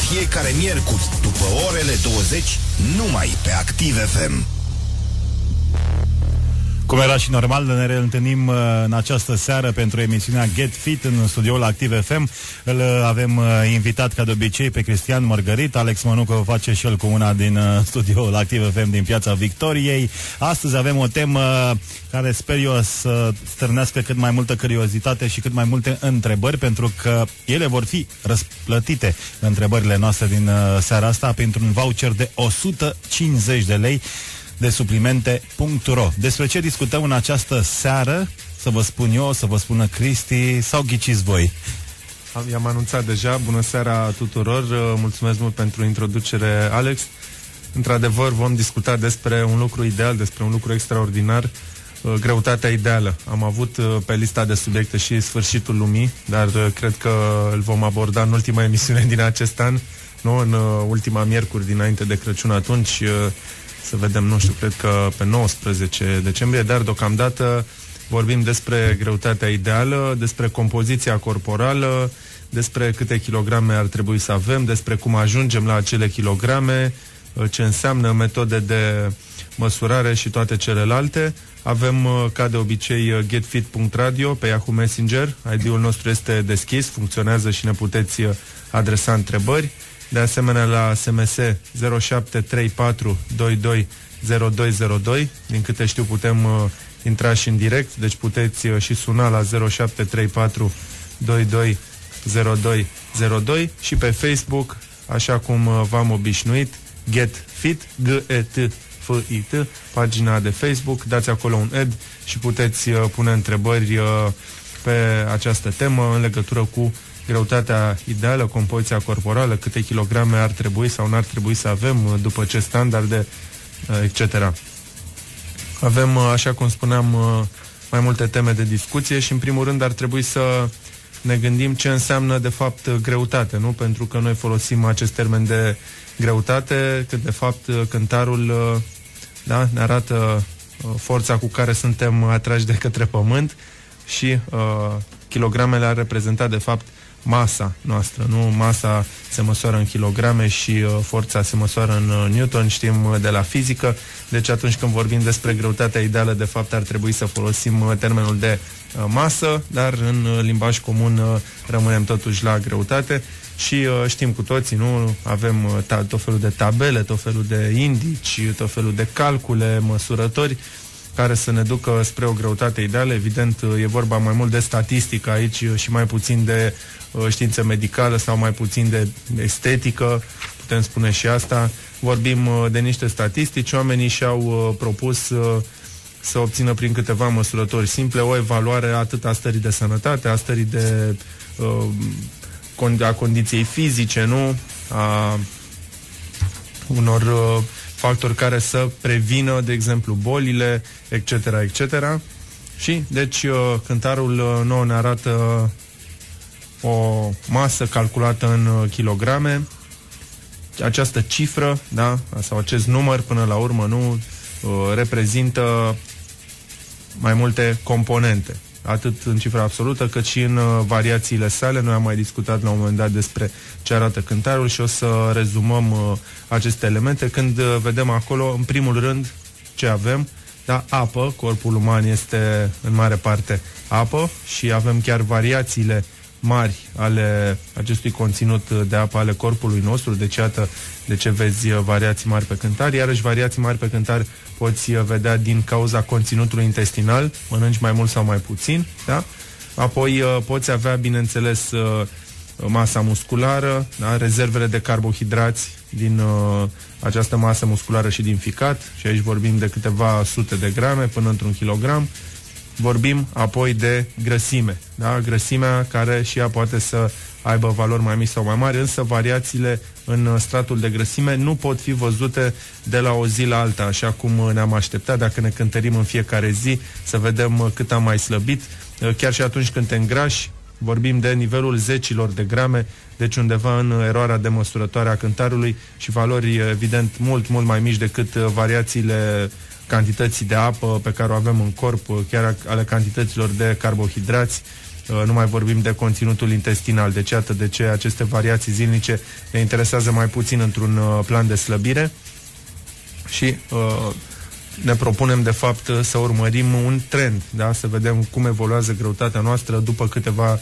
fiecare miercuri, după orele 20, numai pe Activ FM. Cum era și normal, ne reîntâlnim în această seară pentru emisiunea Get Fit în studioul Activ FM. Îl avem invitat ca de obicei pe Cristian Mărgărit. Alex Mănucă o face și el cu una din studioul Activ FM din Piața Victoriei. Astăzi avem o temă care sper eu să stârnească cât mai multă curiozitate și cât mai multe întrebări, pentru că ele vor fi răsplătite, întrebările noastre din seara asta, printr-un voucher de 150 de lei de suplimente.ro. Despre ce discutăm în această seară, să vă spun eu, să vă spună Cristi, sau ghiciți voi? I-am anunțat deja. Bună seara tuturor, mulțumesc mult pentru introducere, Alex. Într-adevăr, vom discuta despre un lucru ideal, despre un lucru extraordinar, greutatea ideală. Am avut pe lista de subiecte și sfârșitul lumii, dar cred că îl vom aborda în ultima emisiune din acest an, nu? În ultima miercuri dinainte de Crăciun, atunci să vedem, nu știu, cred că pe 19 decembrie, dar deocamdată vorbim despre greutatea ideală, despre compoziția corporală, despre câte kilograme ar trebui să avem, despre cum ajungem la acele kilograme, ce înseamnă metode de măsurare și toate celelalte. Avem, ca de obicei, getfit.radio pe Yahoo Messenger. ID-ul nostru este deschis, funcționează și ne puteți adresa întrebări. De asemenea, la SMS 0734 220202. Din câte știu, putem intra și în direct, deci puteți și suna la 0734 220202 și pe Facebook, așa cum v-am obișnuit, Get Fit, G-E-T-F-I-T, pagina de Facebook. Dați acolo un add și puteți pune întrebări pe această temă în legătură cu greutatea ideală, compoziția corporală, câte kilograme ar trebui sau n-ar trebui să avem, după ce standarde, etc. Avem, așa cum spuneam, mai multe teme de discuție și, în primul rând, ar trebui să ne gândim ce înseamnă, de fapt, greutate, nu? Pentru că noi folosim acest termen de greutate, că, de fapt, cântarul, da, ne arată forța cu care suntem atrași de către pământ și kilogramele ar reprezenta, de fapt, masa noastră, nu? Masa se măsoară în kilograme și forța se măsoară în newton, știm de la fizică. Deci atunci când vorbim despre greutatea ideală, de fapt ar trebui să folosim termenul de masă, dar în limbaj comun rămânem totuși la greutate. Și știm cu toții, nu? Avem tot felul de tabele, tot felul de indici, tot felul de calcule, măsurători care să ne ducă spre o greutate ideală. Evident, e vorba mai mult de statistică aici și mai puțin de știință medicală sau mai puțin de estetică, putem spune și asta. Vorbim de niște statistici, oamenii și-au propus să obțină prin câteva măsurători simple o evaluare atât a stării de sănătate, a stării de a condiției fizice, nu? A unor factori care să prevină, de exemplu, bolile, etc., etc. Și, deci, cântarul nou ne arată o masă calculată în kilograme. Această cifră, da, sau acest număr, până la urmă, nu, reprezintă mai multe componente, atât în cifra absolută, cât și în variațiile sale. Noi am mai discutat la un moment dat despre ce arată cântarul și o să rezumăm aceste elemente când vedem acolo, în primul rând, ce avem. Da, apă. Corpul uman este în mare parte apă și avem chiar variațiile mari ale acestui conținut de apă ale corpului nostru. Deci iată de ce vezi variații mari pe cântar. Iarăși variații mari pe cântar poți vedea din cauza conținutului intestinal, mănânci mai mult sau mai puțin, da? Apoi poți avea, bineînțeles, masa musculară, da? Rezervele de carbohidrați din această masă musculară și din ficat, și aici vorbim de câteva sute de grame până într-un kilogram. Vorbim apoi de grăsime, da? Grăsimea care și ea poate să aibă valori mai mici sau mai mari, însă variațiile în stratul de grăsime nu pot fi văzute de la o zi la alta, așa cum ne-am așteptat dacă ne cântărim în fiecare zi să vedem cât am mai slăbit. Chiar și atunci când te îngrași, vorbim de nivelul zecilor de grame, deci undeva în eroarea de măsurătoare a cântarului și valori, evident, mult, mult mai mici decât variațiile cantității de apă pe care o avem în corp, chiar ale cantităților de carbohidrați, nu mai vorbim de conținutul intestinal. Deci iată de ce aceste variații zilnice ne interesează mai puțin într-un plan de slăbire și ne propunem de fapt să urmărim un trend, da? Să vedem cum evoluează greutatea noastră după câteva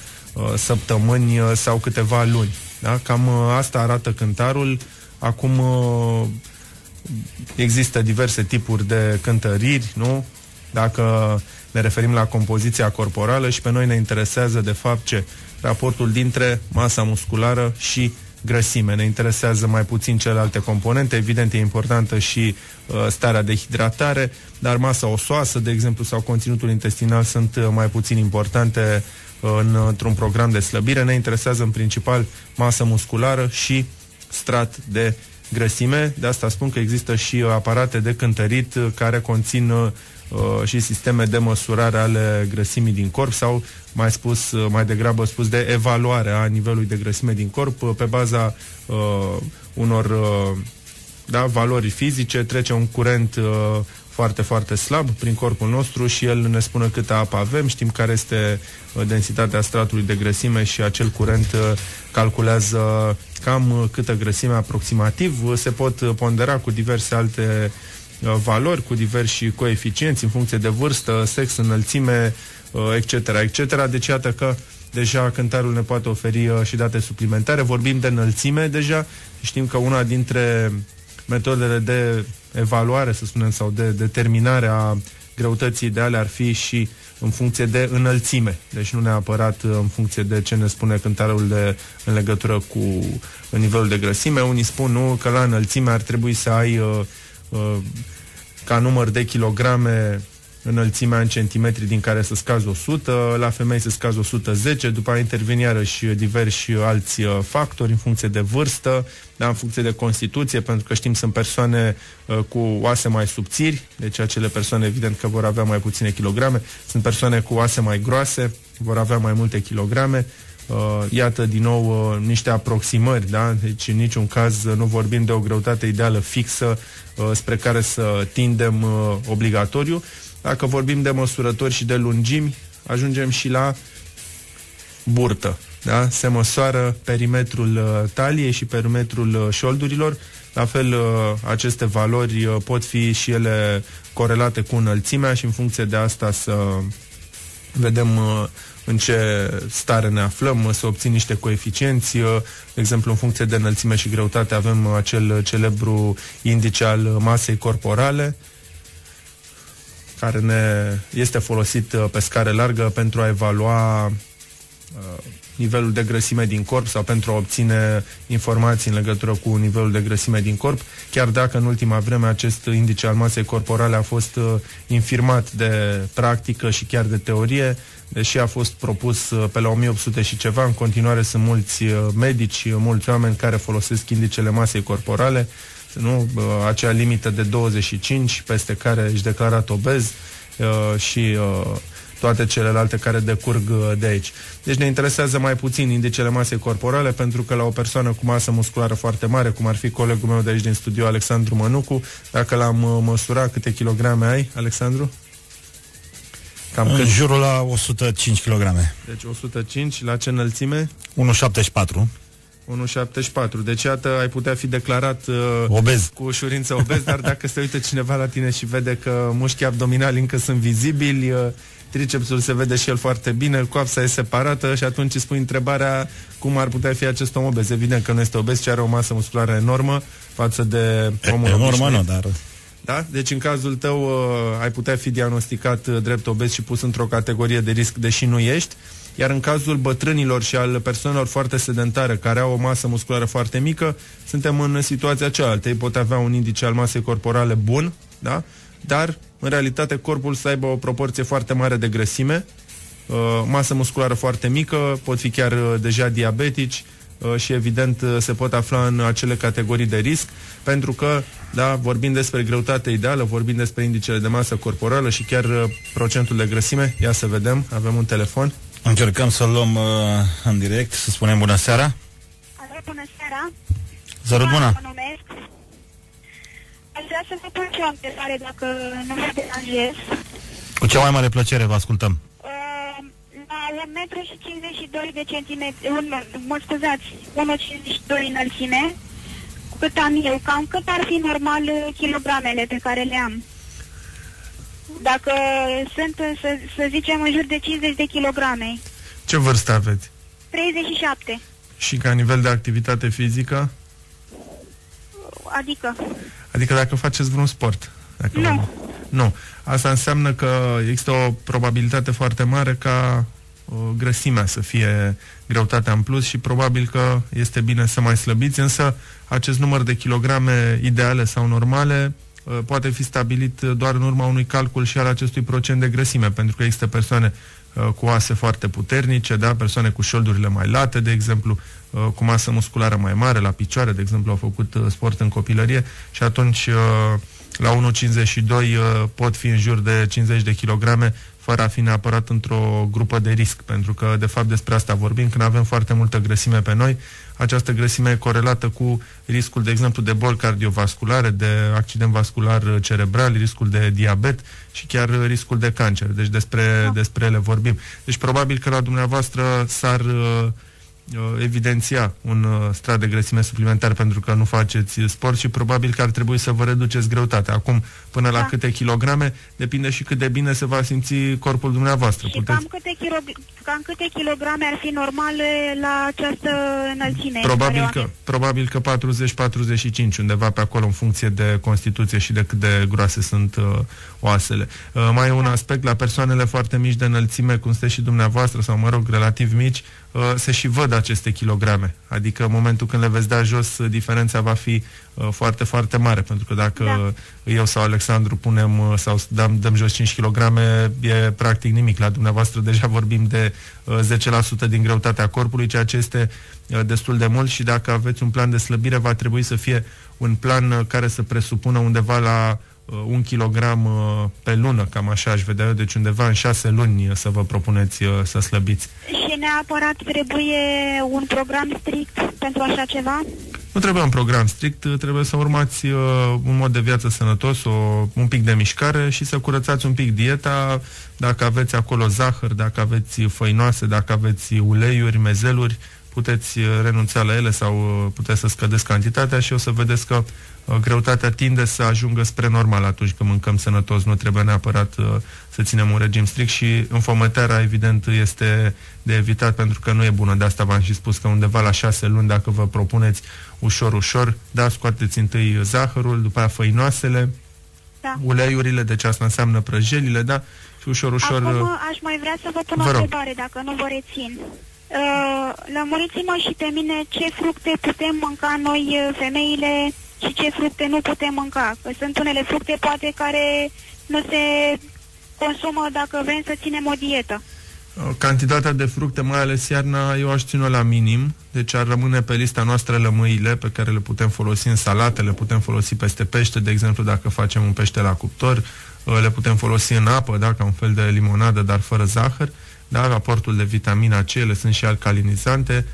săptămâni sau câteva luni. Da? Cam asta arată cântarul. Acum există diverse tipuri de cântăriri, nu? Dacă ne referim la compoziția corporală, și pe noi ne interesează de fapt ce? Raportul dintre masa musculară și grăsime. Ne interesează mai puțin celelalte componente. Evident, e importantă și starea de hidratare, dar masa osoasă, de exemplu, sau conținutul intestinal sunt mai puțin importante într-un program de slăbire. Ne interesează în principal masă musculară și strat de grăsime. De asta spun că există și aparate de cântărit care conțin și sisteme de măsurare ale grăsimii din corp sau, mai degrabă spus, de evaluare a nivelului de grăsime din corp pe baza unor valori fizice. Trece un curent foarte, foarte slab prin corpul nostru și el ne spune câtă apă avem, știm care este densitatea stratului de grăsime și acel curent calculează cam câtă grăsime aproximativ. Se pot pondera cu diverse alte valori, cu diversi coeficienți în funcție de vârstă, sex, înălțime, etc., etc. Deci iată că deja cântarul ne poate oferi și date suplimentare. Vorbim de înălțime deja. Știm că una dintre metodele de evaluare, să spunem, sau de determinare a greutății ideale ar fi și în funcție de înălțime. Deci nu neapărat în funcție de ce ne spune cântarul în legătură cu nivelul de grăsime. Unii spun, nu, că la înălțime ar trebui să ai ca număr de kilograme înălțimea în centimetri din care să scazi 100, la femei să scazi 110, după aia intervin iarăși diversi alți factori în funcție de vârstă, da, în funcție de constituție, pentru că știm sunt persoane cu oase mai subțiri, deci acele persoane evident că vor avea mai puține kilograme, sunt persoane cu oase mai groase, vor avea mai multe kilograme. Iată din nou niște aproximări, da? Deci în niciun caz nu vorbim de o greutate ideală fixă spre care să tindem obligatoriu. Dacă vorbim de măsurători și de lungimi, ajungem și la burtă. Da? Se măsoară perimetrul taliei și perimetrul șoldurilor. La fel, aceste valori pot fi și ele corelate cu înălțimea și în funcție de asta să vedem în ce stare ne aflăm, să obțin niște coeficienți. De exemplu, în funcție de înălțime și greutate avem acel celebru indice al masei corporale, care ne este folosit pe scară largă pentru a evalua nivelul de grăsime din corp sau pentru a obține informații în legătură cu nivelul de grăsime din corp, chiar dacă în ultima vreme acest indice al masei corporale a fost infirmat de practică și chiar de teorie, deși a fost propus pe la 1800 și ceva. În continuare sunt mulți medici, mulți oameni care folosesc indicele masei corporale, nu? Acea limită de 25 peste care ești declarat obez și toate celelalte care decurg de aici. Deci ne interesează mai puțin indicele masei corporale, pentru că la o persoană cu masă musculară foarte mare, cum ar fi colegul meu de aici din studio, Alexandru Mănucu, dacă l-am măsurat, câte kilograme ai, Alexandru? Cam în jurul la 105 kg. Deci 105, la ce înălțime? 1,74. 1,74. Deci iată, ai putea fi declarat obez. Cu ușurință obez, dar dacă se uită cineva la tine și vede că mușchii abdominali încă sunt vizibili, tricepsul se vede și el foarte bine, coapsa e separată și atunci îți pui întrebarea cum ar putea fi acest om obez. Evident că nu este obez, ci are o masă musculară enormă față de omul enormă, nu, dar... Da? Deci în cazul tău ai putea fi diagnosticat drept obez și pus într-o categorie de risc, deși nu ești. Iar în cazul bătrânilor și al persoanelor foarte sedentare, care au o masă musculară foarte mică, suntem în situația cealaltă. Ei pot avea un indice al masei corporale bun, da? Dar în realitate corpul să aibă o proporție foarte mare de grăsime, masă musculară foarte mică, pot fi chiar deja diabetici și evident se pot afla în acele categorii de risc, pentru că, da, vorbim despre greutate ideală, vorbim despre indicele de masă corporală și chiar procentul de grăsime. Ia să vedem, avem un telefon. Încercăm să-l luăm în direct, să spunem bună seara. Alo, bună seara. Zărut, bună. Mă numesc. Aș vrea să vă pun și o întrebare, dacă nu mă deranjez. Cu cea mai mare plăcere vă ascultăm. La 1,52 de centimetri, mă scuzați, 1,52 înălțime, cât am eu, cam cât ar fi normal kilogramele pe care le am? Dacă sunt, să zicem, în jur de 50 de kilograme. Ce vârstă aveți? 37. Și ca nivel de activitate fizică? Adică dacă faceți vreun sport. Nu. Nu. Asta înseamnă că există o probabilitate foarte mare ca grăsimea să fie greutatea în plus și probabil că este bine să mai slăbiți, însă acest număr de kilograme ideale sau normale poate fi stabilit doar în urma unui calcul și al acestui procent de grăsime, pentru că există persoane cu oase foarte puternice, da? Persoane cu șoldurile mai late, de exemplu, cu masă musculară mai mare, la picioare, de exemplu, au făcut sport în copilărie și atunci la 1,52 pot fi în jur de 50 de kilograme fără a fi neapărat într-o grupă de risc, pentru că, de fapt, despre asta vorbim. Când avem foarte multă grăsime pe noi, această grăsime e corelată cu riscul, de exemplu, de boli cardiovasculare, de accident vascular cerebral, riscul de diabet și chiar riscul de cancer. Deci despre ele vorbim. Deci probabil că la dumneavoastră s-ar evidenția un strat de grăsime suplimentar pentru că nu faceți sport și probabil că ar trebui să vă reduceți greutatea. Acum, până la câte kilograme, depinde și cât de bine se va simți corpul dumneavoastră. Și cam câte kilograme ar fi normale la această înălțime? Probabil că 40-45, undeva pe acolo, în funcție de constituție și de cât de groase sunt oasele. Mai e un aspect, la persoanele foarte mici de înălțime, cum sunteți și dumneavoastră, sau mă rog, relativ mici, se și văd aceste kilograme. Adică în momentul când le veți da jos, diferența va fi foarte, foarte mare. Pentru că dacă eu sau Alexandru punem sau dăm jos 5 kg, e practic nimic. La dumneavoastră deja vorbim de 10% din greutatea corpului, ceea ce este destul de mult și dacă aveți un plan de slăbire, va trebui să fie un plan care să presupună undeva la 1 kilogram pe lună, cam așa aș vedea eu, deci undeva în 6 luni să vă propuneți să slăbiți. Și neapărat trebuie un program strict pentru așa ceva? Nu trebuie un program strict, trebuie să urmați un mod de viață sănătos, un pic de mișcare și să curățați un pic dieta, dacă aveți acolo zahăr, dacă aveți făinoase, dacă aveți uleiuri, mezeluri, puteți renunța la ele sau puteți să scădeți cantitatea și o să vedeți că greutatea tinde să ajungă spre normal atunci când mâncăm sănătos. Nu trebuie neapărat să ținem un regim strict și înfometarea, evident, este de evitat pentru că nu e bună. De asta v-am și spus că undeva la 6 luni, dacă vă propuneți ușor, da, scoateți întâi zahărul, după aia făinoasele, uleiurile, deci asta înseamnă prăjelile, da, și ușor. Acum aș mai vrea să vă pun o întrebare, dacă nu vă rețin. Lămuriți-mă și pe mine ce fructe putem mânca noi, femeile, și ce fructe nu putem mânca. Că sunt unele fructe, poate, care nu se consumă dacă vrem să ținem o dietă. Cantitatea de fructe, mai ales iarna, eu aș ține la minim, deci ar rămâne pe lista noastră lămâile pe care le putem folosi în salate, le putem folosi peste pește, de exemplu dacă facem un pește la cuptor, le putem folosi în apă, da, ca un fel de limonadă, dar fără zahăr, da, aportul de vitamina C, ele sunt și alcalinizante,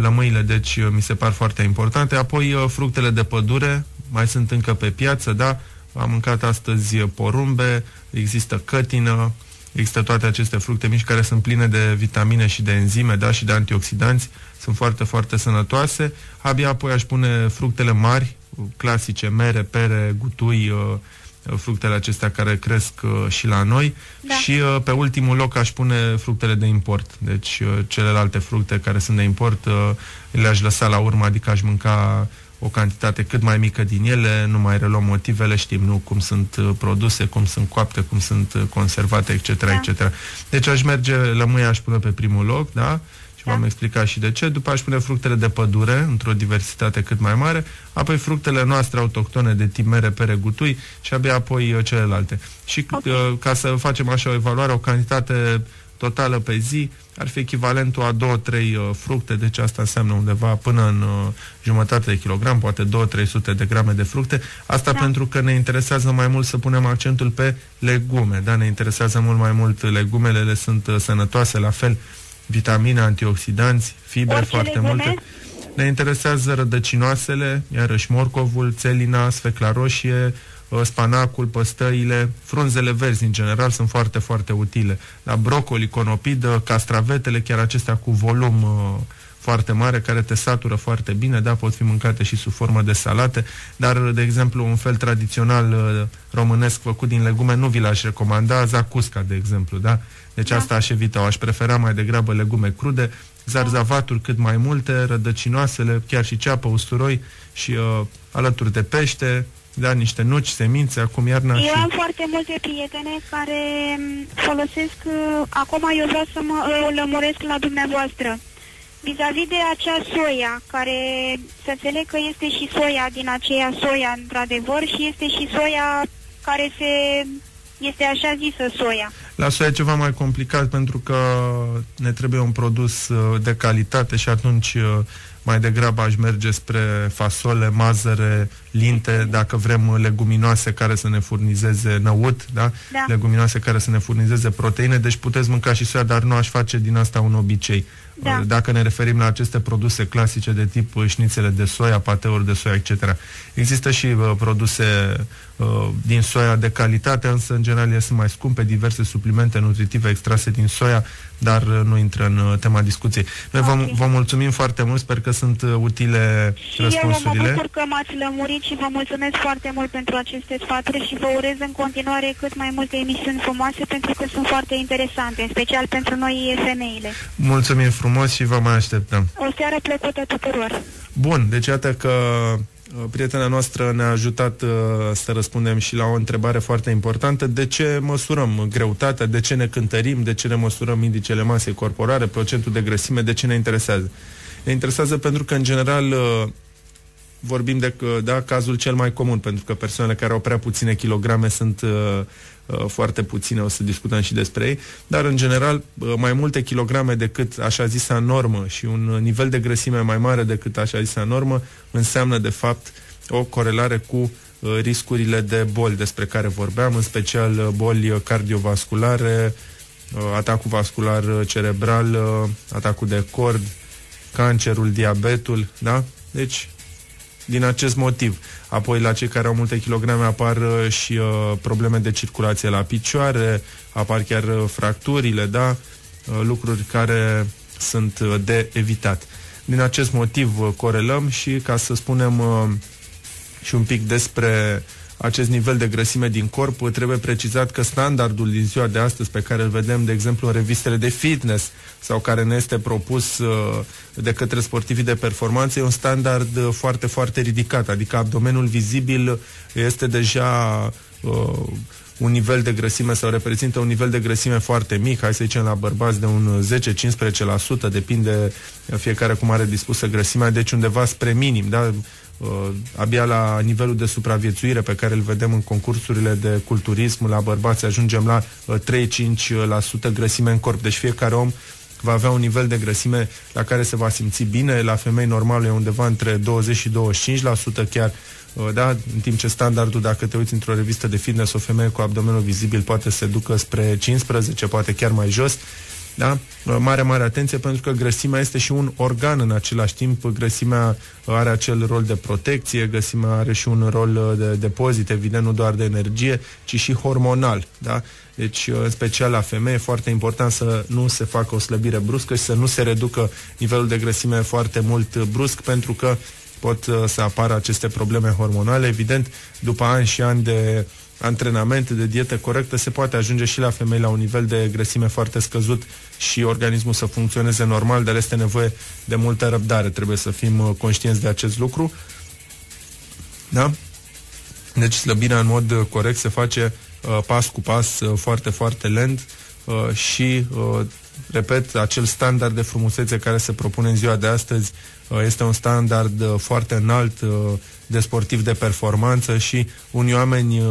lămâile, deci mi se par foarte importante. Apoi fructele de pădure, mai sunt încă pe piață, da, am mâncat astăzi porumbe, există cătină, există toate aceste fructe mici care sunt pline de vitamine și de enzime, da, și de antioxidanți, sunt foarte, foarte sănătoase. Abia apoi aș pune fructele mari, clasice, mere, pere, gutui, fructele acestea care cresc și la noi, da. Și pe ultimul loc aș pune fructele de import. Deci celelalte fructe care sunt de import le-aș lăsa la urmă, adică aș mânca o cantitate cât mai mică din ele, nu mai reluăm motivele, știm, nu, cum sunt produse, cum sunt coapte, cum sunt conservate, etc., da. etc. Deci aș merge, lămâia aș pune pe primul loc, da? V-am explicat și de ce. După aș pune fructele de pădure, într-o diversitate cât mai mare, apoi fructele noastre autohtone de tip mere, pere, gutui și abia apoi celelalte. Și ca să facem așa o evaluare, o cantitate totală pe zi ar fi echivalentul a 2-3 fructe, deci asta înseamnă undeva până în jumătate de kilogram, poate 200-300 de grame de fructe. Asta pentru că ne interesează mai mult să punem accentul pe legume, da? Ne interesează mult mai mult legumele, ele sunt sănătoase, la fel vitamine, antioxidanți, fibre foarte multe. Ne interesează rădăcinoasele, iarăși morcovul, țelina, sfecla roșie, spanacul, păstăile, frunzele verzi în general sunt foarte, foarte utile. La brocoli, conopidă, castravetele, chiar acestea cu volum foarte mare, care te satură foarte bine, da, pot fi mâncate și sub formă de salate, dar, de exemplu, un fel tradițional românesc făcut din legume nu vi l-aș recomanda, zacusca, de exemplu, da? Deci asta aș evita, aș prefera mai degrabă legume crude, zarzavaturi cât mai multe, rădăcinoasele, chiar și ceapă, usturoi și alături de pește, da, niște nuci, semințe, acum iarna. Eu am foarte multe prietene care folosesc, acum eu vreau să mă lămuresc la dumneavoastră. Vis-a-vis de acea soia, care să înțeleg că este și soia din aceea soia, într-adevăr, și este și soia care este așa zisă soia. La soia e ceva mai complicat pentru că ne trebuie un produs de calitate și atunci mai degrabă aș merge spre fasole, mazăre, linte, dacă vrem leguminoase care să ne furnizeze năut, da? Da. Leguminoase care să ne furnizeze proteine, deci puteți mânca și soia, dar nu aș face din asta un obicei. Da. Dacă ne referim la aceste produse clasice de tip șnițele de soia, pateuri de soia, etc. Există și produse din soia de calitate, însă în general sunt mai scumpe, diverse suplimente nutritive extrase din soia, dar nu intră în tema discuției. Noi vă mulțumim foarte mult, sper că sunt utile și răspunsurile. Eu mă bucur că m-ați lămurit și vă mulțumesc foarte mult pentru aceste sfaturi și vă urez în continuare cât mai multe emisiuni frumoase, pentru că sunt foarte interesante, în special pentru noi femeile. Mulțumim frumos și vă mai așteptăm. O seară plăcută tuturor. Bun, deci iată că prietena noastră ne-a ajutat să răspundem și la o întrebare foarte importantă. De ce măsurăm greutatea, de ce ne cântărim, de ce ne măsurăm indicele masei corporale, procentul de grăsime, de ce ne interesează? Ne interesează pentru că, în general, vorbim de cazul cel mai comun, pentru că persoanele care au prea puține kilograme sunt foarte puține, o să discutăm și despre ei, dar în general mai multe kilograme decât așa zisa normă și un nivel de grăsime mai mare decât așa zisa normă înseamnă de fapt o corelare cu riscurile de boli despre care vorbeam, în special boli cardiovasculare, atacul vascular cerebral, atacul de cord, cancerul, diabetul, da? Deci din acest motiv. Apoi la cei care au multe kilograme apar și probleme de circulație la picioare, apar chiar fracturile, da? Lucruri care sunt de evitat. Din acest motiv corelăm și ca să spunem și un pic despre acest nivel de grăsime din corp, trebuie precizat că standardul din ziua de astăzi pe care îl vedem, de exemplu, în revistele de fitness sau care ne este propus de către sportivii de performanță, e un standard foarte, foarte ridicat, adică abdomenul vizibil este deja un nivel de grăsime sau reprezintă un nivel de grăsime foarte mic, hai să zicem la bărbați de un 10-15%, depinde fiecare cum are dispusă grăsimea, deci undeva spre minim, da? Abia la nivelul de supraviețuire pe care îl vedem în concursurile de culturism, la bărbați ajungem la 3-5% grăsime în corp, deci fiecare om va avea un nivel de grăsime la care se va simți bine, la femei normal e undeva între 20 și 25% chiar, da? În timp ce standardul, dacă te uiți într-o revistă de fitness, o femeie cu abdomenul vizibil poate se ducă spre 15, poate chiar mai jos. Da? Mare atenție, pentru că grăsimea este și un organ în același timp. Grăsimea are acel rol de protecție, grăsimea are și un rol de depozit, evident, nu doar de energie, ci și hormonal. Da? Deci, în special la femeie, e foarte important să nu se facă o slăbire bruscă și să nu se reducă nivelul de grăsime foarte mult brusc, pentru că pot să apară aceste probleme hormonale. Evident, după ani și ani de antrenament, de dietă corectă, se poate ajunge și la femei la un nivel de grăsime foarte scăzut și organismul să funcționeze normal, dar este nevoie de multă răbdare. Trebuie să fim conștienți de acest lucru. Da? Deci slăbirea în mod corect se face pas cu pas, foarte, foarte lent și, repet, acel standard de frumusețe care se propune în ziua de astăzi este un standard foarte înalt de sportiv de performanță și unii oameni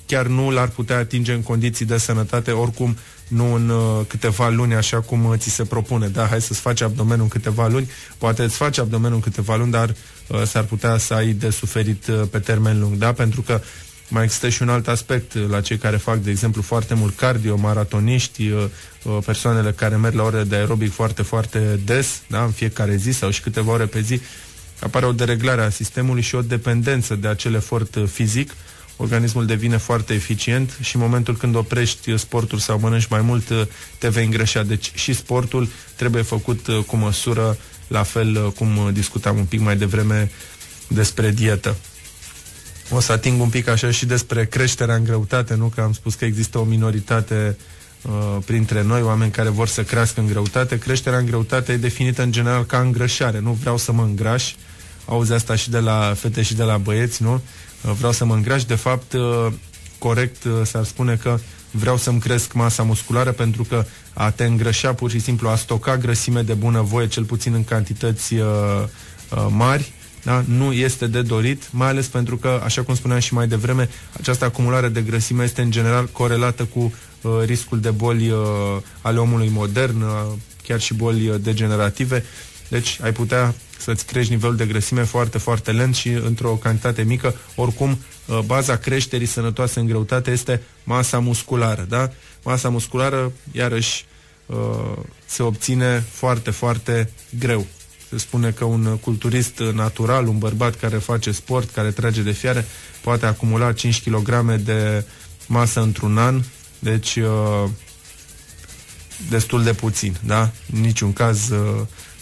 chiar nu l-ar putea atinge în condiții de sănătate, oricum nu în câteva luni, așa cum ți se propune. Da, hai să-ți faci abdomenul în câteva luni, poate îți faci abdomenul în câteva luni, dar s-ar putea să ai de suferit pe termen lung, da? Pentru că mai există și un alt aspect la cei care fac, de exemplu, foarte mult cardio, maratoniști, persoanele care merg la ore de aerobic foarte, foarte des, da? În fiecare zi sau și câteva ore pe zi, apare o dereglare a sistemului și o dependență de acel efort fizic, organismul devine foarte eficient și în momentul când oprești sportul sau mănânci mai mult, te vei îngrășa. Deci și sportul trebuie făcut cu măsură, la fel cum discutam un pic mai devreme despre dietă. O să ating un pic așa și despre creșterea în greutate, nu? Că am spus că există o minoritate printre noi, oameni care vor să crească în greutate. Creșterea în greutate e definită în general ca îngrășare. Nu vreau să mă îngraș. Auzi asta și de la fete și de la băieți, nu? Vreau să mă îngraș. De fapt, corect s-ar spune că vreau să-mi cresc masa musculară, pentru că a te îngrășa, pur și simplu a stoca grăsime de bunăvoie, cel puțin în cantități mari, da? Nu este de dorit, mai ales pentru că, așa cum spuneam și mai devreme, această acumulare de grăsime este în general corelată cu riscul de boli ale omului modern, chiar și boli degenerative. Deci ai putea să-ți crești nivelul de grăsime foarte, foarte lent și într-o cantitate mică. Oricum, baza creșterii sănătoase în greutate este masa musculară, da? Masa musculară, iarăși, se obține foarte, foarte greu. Se spune că un culturist natural, un bărbat care face sport, care trage de fiare, poate acumula 5 kg de masă într-un an, deci destul de puțin, da? În niciun caz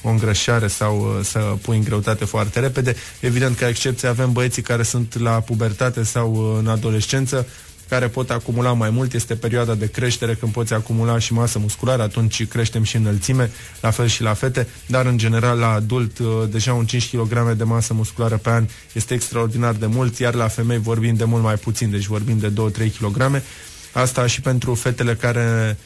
o îngrășare sau să pui în greutate foarte repede. Evident, ca excepție avem băieții care sunt la pubertate sau în adolescență, care pot acumula mai mult. Este perioada de creștere când poți acumula și masă musculară, atunci creștem și înălțime, la fel și la fete, dar în general la adult deja un 5 kg de masă musculară pe an este extraordinar de mult, iar la femei vorbim de mult mai puțin, deci vorbim de 2-3 kg. Asta și pentru fetele care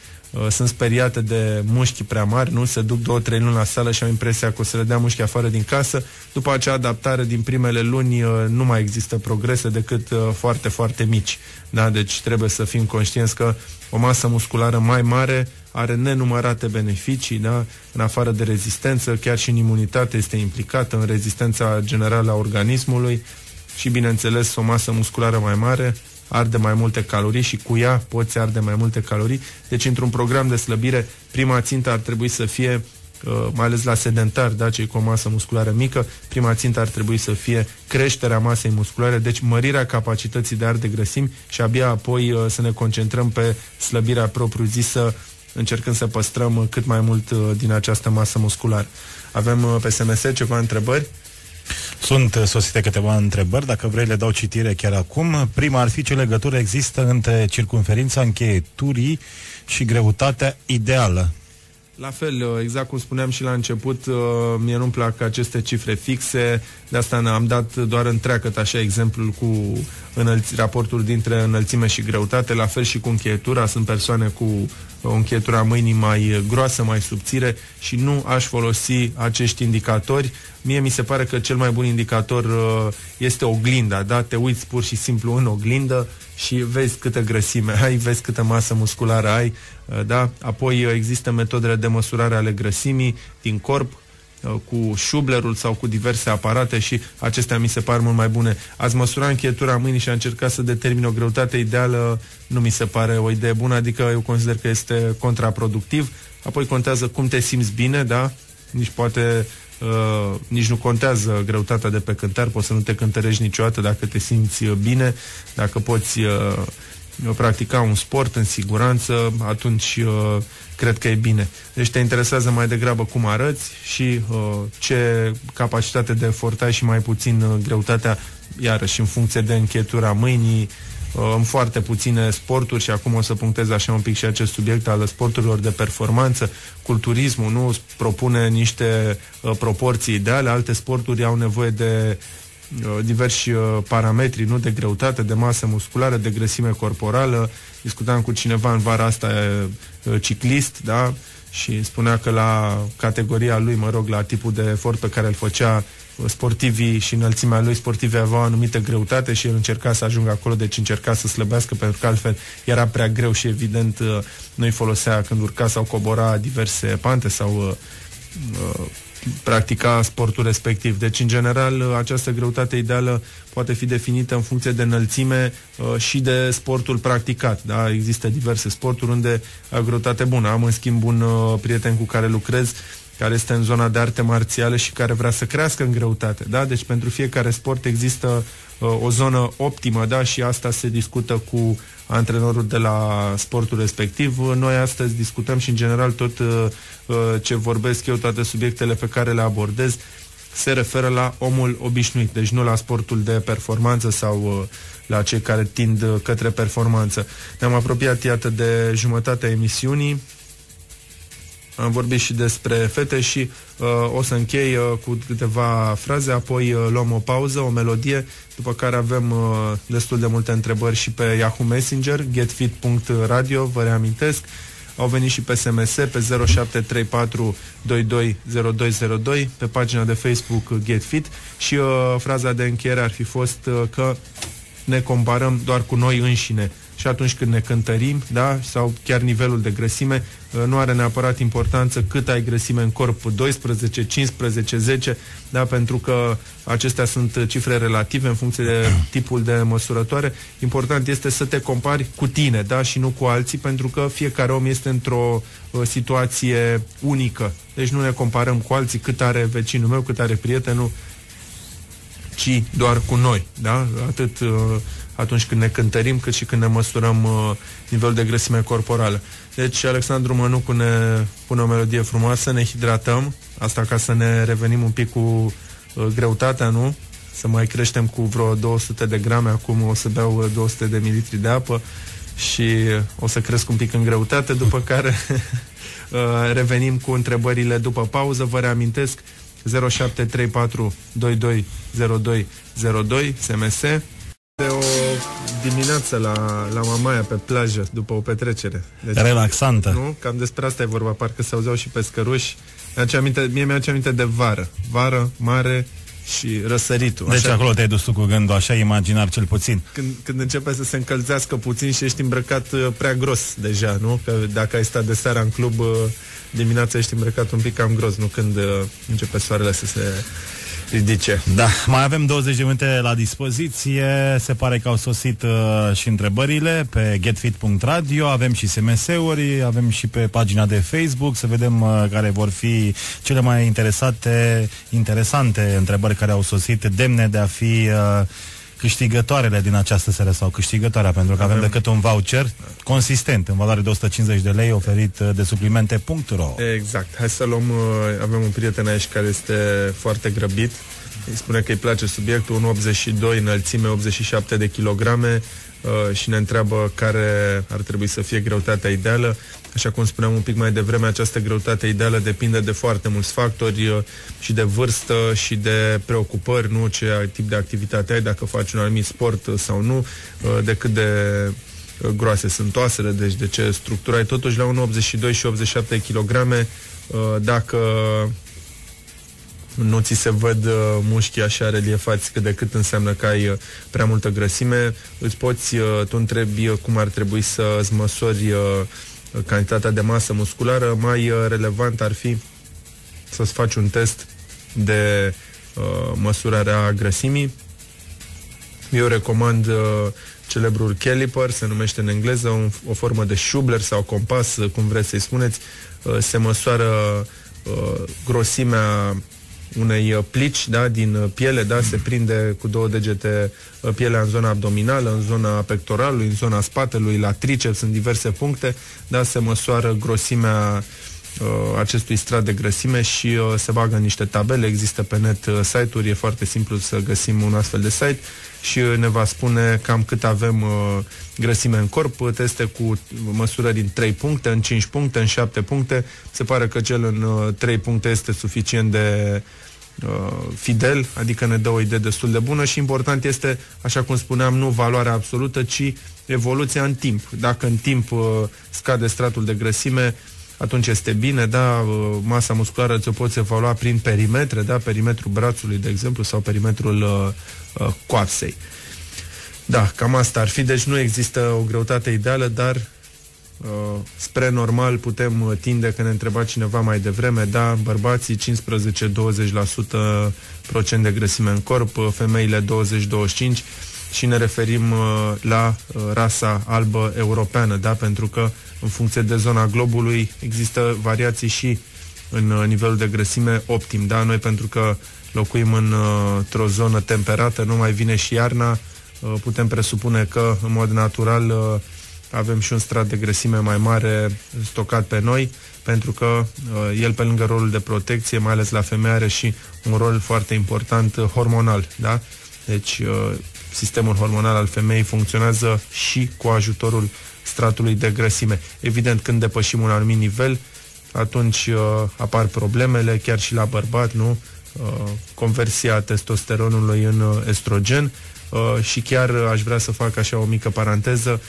sunt speriate de mușchi prea mari, nu? Se duc 2-3 luni la sală și au impresia că o să le dea mușchi afară din casă. După acea adaptare din primele luni nu mai există progrese decât foarte, foarte mici. Da? Deci trebuie să fim conștienți că o masă musculară mai mare are nenumărate beneficii, da? În afară de rezistență, chiar și în imunitate este implicată, în rezistența generală a organismului și, bineînțeles, o masă musculară mai mare arde mai multe calorii și cu ea poți arde mai multe calorii. Deci, într-un program de slăbire, prima țintă ar trebui să fie, mai ales la sedentari, da, cei cu o masă musculară mică, prima țintă ar trebui să fie creșterea masei musculare, deci mărirea capacității de arde grăsimi și abia apoi să ne concentrăm pe slăbirea propriu-zisă, încercând să păstrăm cât mai mult din această masă musculară. Avem pe SMS ceva întrebări? Sunt sosite câteva întrebări, dacă vrei le dau citire chiar acum. Prima ar fi: ce legătură există între circumferința încheieturii și greutatea ideală? La fel, exact cum spuneam și la început, mie nu-mi plac aceste cifre fixe, de asta am dat doar întreagăt așa exemplul cu raportul dintre înălțime și greutate, la fel și cu încheietura. Sunt persoane cu o încheietură a mâinii mai groasă, mai subțire și nu aș folosi acești indicatori. Mie mi se pare că cel mai bun indicator este oglinda, da? Te uiți pur și simplu în oglindă și vezi câtă grăsime ai, vezi câtă masă musculară ai, da? Apoi există metodele de măsurare ale grăsimii din corp, cu șublerul sau cu diverse aparate și acestea mi se par mult mai bune. Ați măsura încheietura mâinii și a încerca să determine o greutate ideală nu mi se pare o idee bună, adică eu consider că este contraproductiv. Apoi contează cum te simți bine, da? Nici nu contează greutatea de pe cântar, poți să nu te cântărești niciodată dacă te simți bine, dacă poți practica un sport în siguranță, atunci cred că e bine. Deci te interesează mai degrabă cum arăți și ce capacitate de efort ai și mai puțin greutatea, iarăși în funcție de încheietura mâinii, în foarte puține sporturi, și acum o să punctez așa un pic și acest subiect al sporturilor de performanță. Culturismul nu îți propune niște proporții ideale, alte sporturi au nevoie de diversi parametri, nu, de greutate, de masă musculară, de grăsime corporală. Discutam cu cineva în vara asta, ciclist, da? Și spunea că la categoria lui, la tipul de efort pe care îl făcea, sportivii și înălțimea lui, sportivii aveau anumită greutate și el încerca să ajungă acolo, deci încerca să slăbească, pentru că altfel era prea greu și evident nu-i folosea când urca sau cobora diverse pante sau practica sportul respectiv. Deci, în general, această greutate ideală poate fi definită în funcție de înălțime și de sportul practicat. Da? Există diverse sporturi unde ai o greutate bună. Am, în schimb, un prieten cu care lucrez care este în zona de arte marțiale și care vrea să crească în greutate, da? Deci pentru fiecare sport există o zonă optimă, da? Și asta se discută cu antrenorul de la sportul respectiv. Noi astăzi discutăm și în general tot ce vorbesc eu, toate subiectele pe care le abordez se referă la omul obișnuit, deci nu la sportul de performanță sau la cei care tind către performanță. Ne-am apropiat, iată, de jumătatea emisiunii. Am vorbit și despre fete și o să închei cu câteva fraze, apoi luăm o pauză, o melodie, după care avem destul de multe întrebări și pe Yahoo Messenger, getfit.radio, vă reamintesc. Au venit și pe SMS, pe 0734 220202, pe pagina de Facebook GetFit și fraza de încheiere ar fi fost că ne comparăm doar cu noi înșine. Și atunci când ne cântărim, da, sau chiar nivelul de grăsime, nu are neapărat importanță cât ai grăsime în corp, 12, 15, 10, da, pentru că acestea sunt cifre relative în funcție de tipul de măsurătoare. Important este să te compari cu tine, da, și nu cu alții, pentru că fiecare om este într-o situație unică. Deci nu ne comparăm cu alții, cât are vecinul meu, cât are prietenul, ci doar cu noi, da? Atât atunci când ne cântărim, cât și când ne măsurăm nivelul de grăsime corporală. Deci Alexandru Mănucu ne pune o melodie frumoasă, ne hidratăm, asta ca să ne revenim un pic cu greutatea, nu? Să mai creștem cu vreo 200 de grame, acum o să beau 200 de mililitri de apă și o să cresc un pic în greutate, după care revenim cu întrebările după pauză. Vă reamintesc 0734 220202 SMS. De o dimineață la Mamaia pe plajă după o petrecere. Deci, relaxantă. Nu? Cam despre asta e vorba, parcă se auzeau și pescăruși. Mie mi-aduce aminte de vară. Vară, mare și răsăritul. Deci așa, acolo te-ai dus tu cu gândul, așa imaginar cel puțin. Când începe să se încălzească puțin și ești îmbrăcat prea gros deja, nu? Că dacă ai stat de seara în club, dimineața ești îmbrăcat un pic cam gros, nu? Când începe soarele să se ridice. Da, mai avem 20 de minute la dispoziție. Se pare că au sosit și întrebările pe getfit.radio. Avem și SMS-uri, avem și pe pagina de Facebook. Să vedem care vor fi cele mai interesante întrebări care au sosit, demne de a fi câștigătoarele din această seară sau câștigătoarea, pentru că avem decât un voucher consistent în valoare de 150 de lei oferit de suplimente.ro. Exact. Hai să luăm, avem un prieten aici care este foarte grăbit. Îi spune că îi place subiectul, 1,82 înălțime, 87 de kilograme și ne întreabă care ar trebui să fie greutatea ideală. Așa cum spuneam un pic mai devreme, această greutate ideală depinde de foarte mulți factori și de vârstă și de preocupări, nu ce tip de activitate ai, dacă faci un anumit sport sau nu, de cât de groase sunt oasele, deci de ce structură ai. Totuși la 1,82 și 87 kg, dacă nu ți se văd mușchii așa reliefați cât de cât, înseamnă că ai prea multă grăsime. Tu întrebi cum ar trebui să îți măsori cantitatea de masă musculară. Mai relevant ar fi să-ți faci un test de măsurare a grăsimii. Eu recomand celebrul caliper, se numește în engleză, o formă de șubler sau compas, cum vreți să-i spuneți. Se măsoară grosimea unei plici, da, din piele, da, se prinde cu 2 degete pielea în zona abdominală, în zona pectoralului, în zona spatelui, la triceps, în diverse puncte, da, se măsoară grosimea acestui strat de grăsime și se bagă în niște tabele, există pe net site-uri, e foarte simplu să găsim un astfel de site și ne va spune cam cât avem grăsime în corp, teste cu măsurări în 3 puncte, în 5 puncte, în 7 puncte. Se pare că cel în 3 puncte este suficient de fidel, adică ne dă o idee destul de bună și important este, așa cum spuneam, nu valoarea absolută, ci evoluția în timp. Dacă în timp scade stratul de grăsime, atunci este bine, da, masa musculară ți-o poți evalua prin perimetre, da, perimetrul brațului, de exemplu, sau perimetrul coapsei. Da, cam asta ar fi, deci nu există o greutate ideală, dar spre normal putem tinde, că ne întreba cineva mai devreme, da, bărbații 15-20% procent de grăsime în corp, femeile 20-25% și ne referim la rasa albă europeană, da, pentru că în funcție de zona globului există variații și în nivelul de grăsime optim, da? Noi, pentru că locuim într-o zonă temperată, nu mai vine și iarna, putem presupune că în mod natural avem și un strat de grăsime mai mare stocat pe noi, pentru că el, pe lângă rolul de protecție, mai ales la femeie, are și un rol foarte important hormonal, da? Deci sistemul hormonal al femeii funcționează și cu ajutorul stratului de grăsime. Evident, când depășim un anumit nivel, atunci apar problemele, chiar și la bărbat, nu? Conversia testosteronului în estrogen și chiar aș vrea să fac așa o mică paranteză,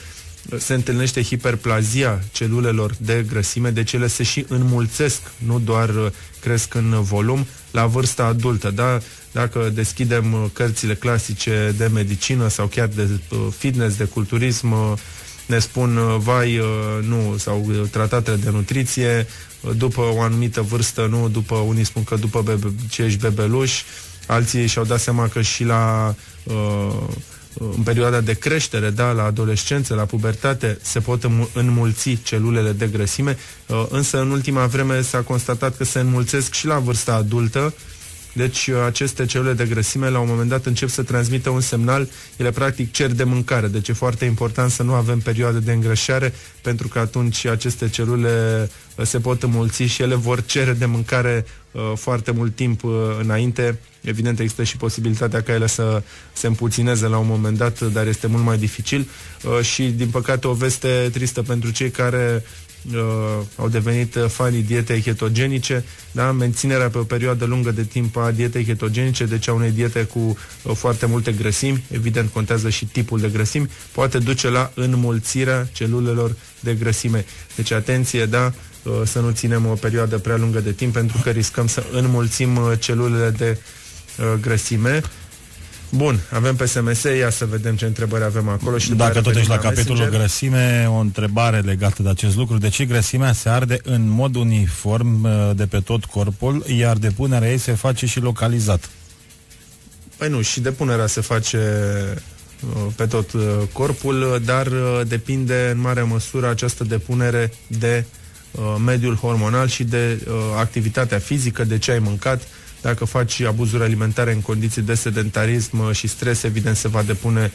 se întâlnește hiperplazia celulelor de grăsime, deci ele se și înmulțesc, nu doar cresc în volum la vârsta adultă, da? Dacă deschidem cărțile clasice de medicină sau chiar de fitness, de culturism, ne spun, vai, nu, sau tratatele de nutriție, după o anumită vârstă, nu, după, unii spun că după ce ești bebeluș, alții și-au dat seama că și la în perioada de creștere, da, la adolescență, la pubertate, se pot înmulți celulele de grăsime, însă în ultima vreme s-a constatat că se înmulțesc și la vârsta adultă. Deci aceste celule de grăsime la un moment dat încep să transmită un semnal, ele practic cer de mâncare, deci e foarte important să nu avem perioade de îngrășare, pentru că atunci aceste celule se pot înmulți și ele vor cere de mâncare foarte mult timp înainte. Evident, există și posibilitatea ca ele să se împuțineze la un moment dat, dar este mult mai dificil și, din păcate, o veste tristă pentru cei care au devenit fanii dietei ketogenice, da? Menținerea pe o perioadă lungă de timp a dietei ketogenice, deci a unei diete cu foarte multe grăsimi, evident contează și tipul de grăsimi, poate duce la înmulțirea celulelor de grăsime. Deci atenție, da? Să nu ținem o perioadă prea lungă de timp, pentru că riscăm să înmulțim celulele de grăsime. Bun, avem pe SMS, ia să vedem ce întrebări avem acolo. Și dacă tot ești la capitolul grăsime, o întrebare legată de acest lucru: de ce grăsimea se arde în mod uniform de pe tot corpul, iar depunerea ei se face și localizat? Păi nu, și depunerea se face pe tot corpul, dar depinde în mare măsură această depunere de mediul hormonal și de activitatea fizică, de ce ai mâncat. Dacă faci abuzuri alimentare în condiții de sedentarism și stres, evident se va depune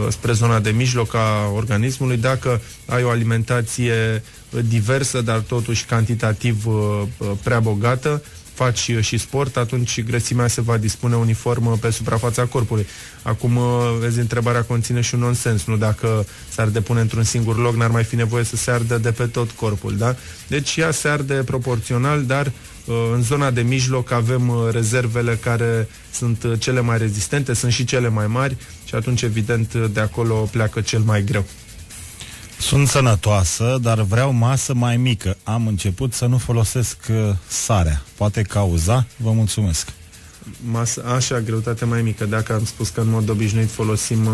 spre zona de mijloc a organismului. Dacă ai o alimentație diversă, dar totuși cantitativ prea bogată, faci și sport, atunci grăsimea se va dispune uniform pe suprafața corpului. Acum, vezi, întrebarea conține și un nonsens, nu? Dacă s-ar depune într-un singur loc, n-ar mai fi nevoie să se ardă de pe tot corpul, da? Deci ea se arde proporțional, dar în zona de mijloc avem rezervele care sunt cele mai rezistente, sunt și cele mai mari și atunci, evident, de acolo pleacă cel mai greu. Sunt sănătoasă, dar vreau masă mai mică. Am început să nu folosesc sarea. Poate cauza? Vă mulțumesc. Masă, așa, greutate mai mică. Dacă am spus că în mod obișnuit folosim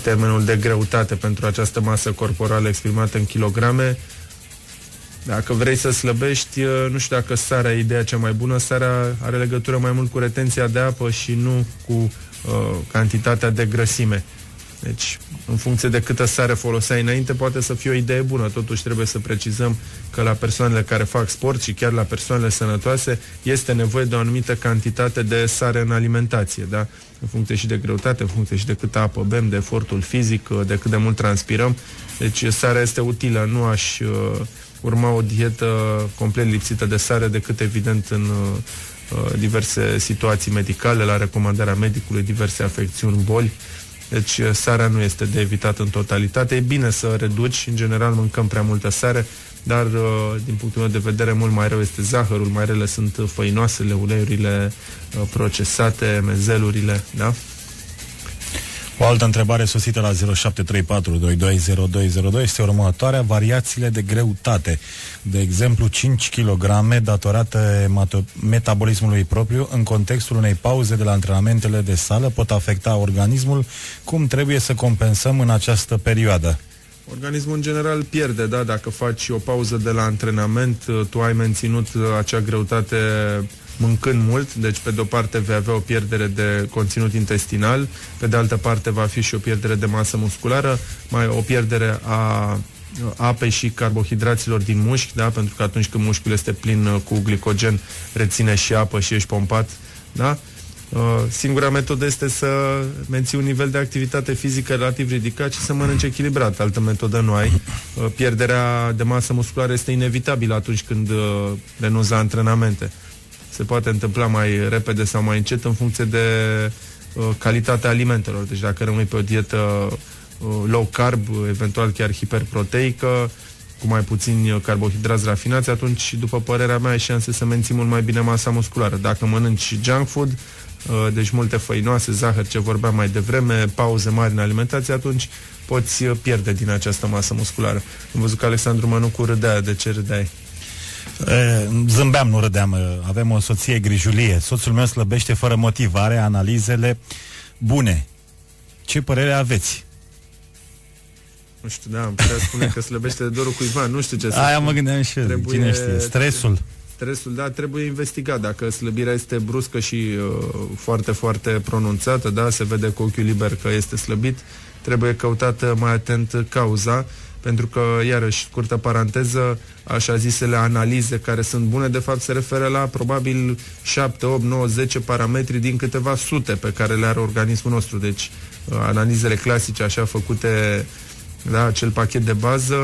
termenul de greutate pentru această masă corporală exprimată în kilograme, dacă vrei să slăbești, nu știu dacă sarea e ideea cea mai bună. Sarea are legătură mai mult cu retenția de apă și nu cu cantitatea de grăsime. Deci, în funcție de câtă sare foloseai înainte, poate să fie o idee bună. Totuși trebuie să precizăm că la persoanele care fac sport și chiar la persoanele sănătoase este nevoie de o anumită cantitate de sare în alimentație, da? În funcție și de greutate, în funcție și de câtă apă bem, de efortul fizic, de cât de mult transpirăm. Deci sarea este utilă. Nu aș urma o dietă complet lipsită de sare, decât evident în diverse situații medicale, la recomandarea medicului, diverse afecțiuni, boli. Deci sarea nu este de evitat în totalitate. E bine să reduci, în general mâncăm prea multă sare, dar din punctul meu de vedere mult mai rău este zahărul, mai rele sunt făinoasele, uleiurile procesate, mezelurile, da? O altă întrebare sosită la 0734220202 este următoarea: variațiile de greutate. De exemplu, 5 kg datorate metabolismului propriu în contextul unei pauze de la antrenamentele de sală pot afecta organismul. Cum trebuie să compensăm în această perioadă? Organismul în general pierde, da? Dacă faci o pauză de la antrenament, tu ai menținut acea greutate mâncând mult, deci pe de o parte vei avea o pierdere de conținut intestinal, pe de altă parte va fi și o pierdere de masă musculară, mai o pierdere a apei și carbohidraților din mușchi, da? Pentru că atunci când mușchiul este plin cu glicogen, reține și apă și ești pompat, da? Singura metodă este să menții un nivel de activitate fizică relativ ridicat și să mănânci echilibrat. Altă metodă nu ai. Pierderea de masă musculară este inevitabilă atunci când renunți la antrenamente. Se poate întâmpla mai repede sau mai încet în funcție de calitatea alimentelor. Deci dacă rămâi pe o dietă low carb, eventual chiar hiperproteică, cu mai puțini carbohidrați rafinați, atunci, după părerea mea, ai șanse să menții mult mai bine masa musculară. Dacă mănânci junk food, deci multe făinoase, zahăr, ce vorbeam mai devreme, pauze mari în alimentație, atunci poți pierde din această masă musculară. Am văzut că Alexandru Mănucu râdea. De ce râdeai? Zâmbeam, nu râdeam. Avem o soție grijulie. Soțul meu slăbește fără motiv. Are analizele bune. Ce părere aveți? Nu știu, da, am putea spune că slăbește de dorul cuiva. Nu știu ce să Aia mă gândeam și eu. Cine știe? Stresul. Stresul, da, trebuie investigat. Dacă slăbirea este bruscă și foarte, foarte pronunțată, da, se vede cu ochiul liber că este slăbit, trebuie căutată mai atent cauza, pentru că, iarăși, scurtă paranteză, așa zisele analize care sunt bune, de fapt se referă la probabil 7, 8, 9, 10 parametri din câteva sute pe care le are organismul nostru. Deci, analizele clasice, așa făcute, da, acel pachet de bază,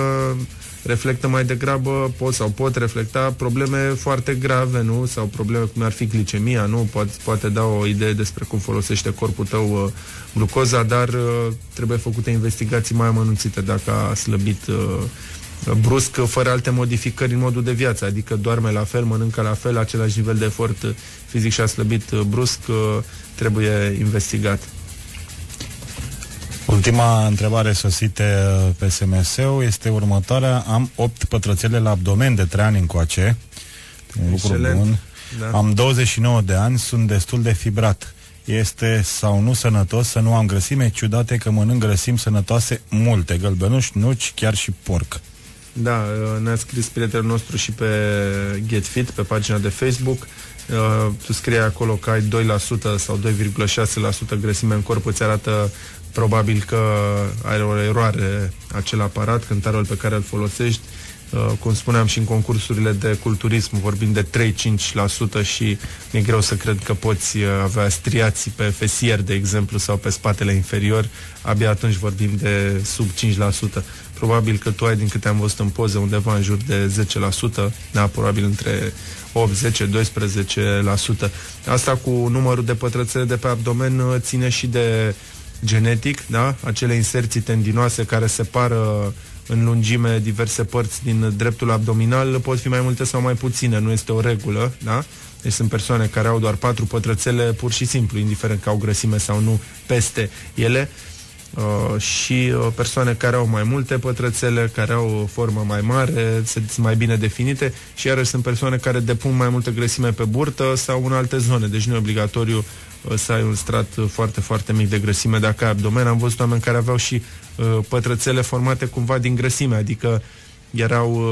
reflectă mai degrabă, pot reflecta probleme foarte grave, nu? Sau probleme cum ar fi glicemia, nu? Poate da o idee despre cum folosește corpul tău glucoza, dar trebuie făcute investigații mai amănunțite dacă a slăbit brusc, fără alte modificări în modul de viață, adică doarme la fel, mănâncă la fel, același nivel de efort fizic și a slăbit brusc, trebuie investigat. Ultima întrebare sosită pe SMS-ul este următoarea. Am 8 pătrățele la abdomen de 3 ani încoace. Un lucru bun. Da. Am 29 de ani, sunt destul de fibrat. Este sau nu sănătos să nu am grăsime? Ciudate că mănânc grăsimi sănătoase multe, gălbenuși, nuci, chiar și porc. Da, ne-a scris prietenul nostru și pe Get Fit, pe pagina de Facebook. Tu scrie acolo că ai 2% sau 2,6% grăsime în corp, îți arată probabil că are o eroare acel aparat, cântarul pe care îl folosești. Cum spuneam și în concursurile de culturism, vorbim de 3-5% și mi-e greu să cred că poți avea striații pe fesier, de exemplu, sau pe spatele inferior. Abia atunci vorbim de sub 5%. Probabil că tu ai, din câte am văzut în poze, undeva în jur de 10%, da, probabil între 8, 10, 12%. Asta cu numărul de pătrățele de pe abdomen ține și de genetic, da? Acele inserții tendinoase care separă în lungime diverse părți din dreptul abdominal pot fi mai multe sau mai puține, nu este o regulă, da? Deci sunt persoane care au doar 4 pătrățele pur și simplu, indiferent că au grăsime sau nu peste ele, și persoane care au mai multe pătrățele, care au o formă mai mare, sunt mai bine definite, și iarăși sunt persoane care depun mai multă grăsime pe burtă sau în alte zone, deci nu e obligatoriu să ai un strat foarte, foarte mic de grăsime dacă ai abdomen. Am văzut oameni care aveau și pătrățele formate cumva din grăsime, adică erau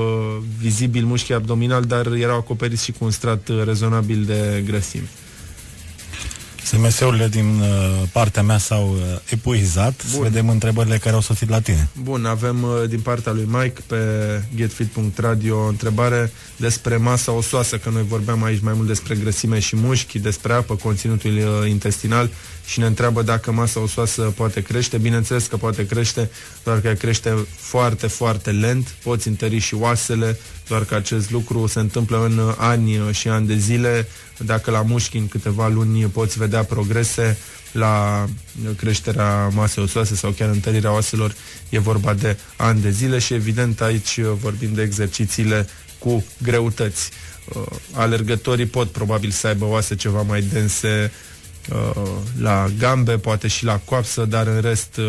vizibil mușchii abdominali, dar erau acoperiți și cu un strat rezonabil de grăsime. SMS-urile din partea mea s-au epuizat. Să vedem întrebările care au sosit la tine. Bun, avem din partea lui Mike pe getfit.radio o întrebare despre masa osoasă, că noi vorbeam aici mai mult despre grăsime și mușchi, despre apă, conținutul intestinal, și ne întreabă dacă masa osoasă poate crește. Bineînțeles că poate crește, doar că crește foarte, foarte lent. Poți întări și oasele, doar că acest lucru se întâmplă în ani și ani de zile. Dacă la mușchi în câteva luni poți vedea progrese, la creșterea masei osoase sau chiar întărirea oaselor e vorba de ani de zile, și evident aici vorbim de exercițiile cu greutăți. Alergătorii pot probabil să aibă oase ceva mai dense la gambe, poate și la coapsă, dar în rest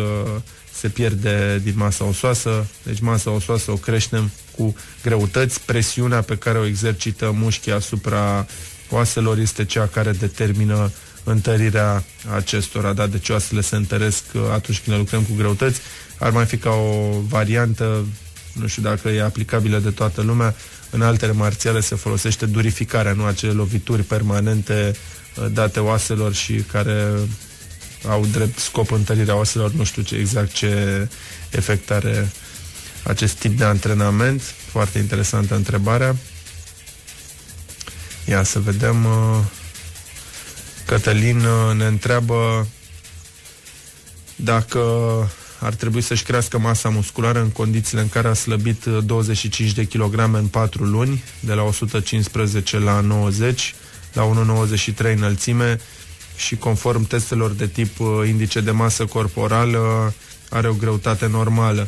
se pierde din masa osoasă. Deci masa osoasă o creștem cu greutăți. Presiunea pe care o exercită mușchii asupra oaselor este cea care determină întărirea acestora, da? Deci oasele se întăresc atunci când le lucrăm cu greutăți. Ar mai fi ca o variantă, nu știu dacă e aplicabilă de toată lumea, în altele marțiale se folosește durificarea, nu acele lovituri permanente date oaselor și care au drept scop întărirea oaselor. Nu știu exact ce efect are acest tip de antrenament. Foarte interesantă întrebarea. Ia să vedem. Cătălin ne întreabă dacă ar trebui să-și crească masa musculară în condițiile în care a slăbit 25 de kilograme în 4 luni, de la 115 la 90, la 1,93 înălțime și conform testelor de tip indice de masă corporală are o greutate normală.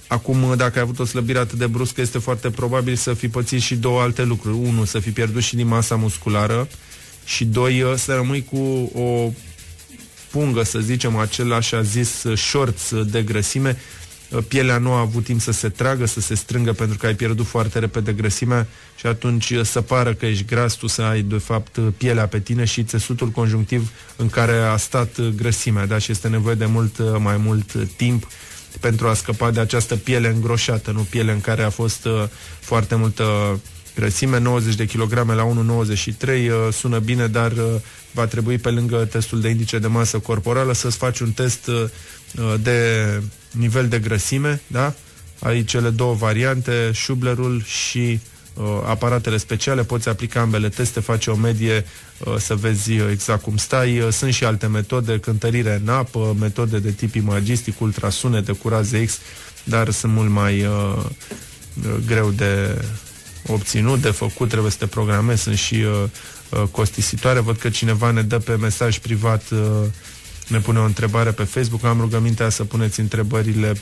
Acum, dacă ai avut o slăbire atât de bruscă, este foarte probabil să fi pățit și două alte lucruri. Unu, să fi pierdut și din masa musculară și doi, să rămâi cu o pungă, să zicem, același a zis shorts de grăsime. Pielea nu a avut timp să se tragă, să se strângă, pentru că ai pierdut foarte repede grăsimea și atunci să pară că ești gras, tu să ai de fapt pielea pe tine și țesutul conjunctiv în care a stat grăsimea, da? Și este nevoie de mai mult timp pentru a scăpa de această piele îngroșată, nu piele în care a fost foarte multă grăsime. 90 de kilograme la 1,93 sună bine, dar va trebui, pe lângă testul de indice de masă corporală, să-ți faci un test de nivel de grăsime, da? Ai cele două variante, Schublerul și aparatele speciale, poți aplica ambele teste, face o medie, să vezi exact cum stai. Sunt și alte metode, cântărire în apă, metode de tip imagistic, ultrasunete cu raze X, dar sunt mult mai greu de obținut, de făcut, trebuie să te programezi, sunt și costisitoare. Văd că cineva ne dă pe mesaj privat, ne pune o întrebare pe Facebook. Am rugămintea să puneți întrebările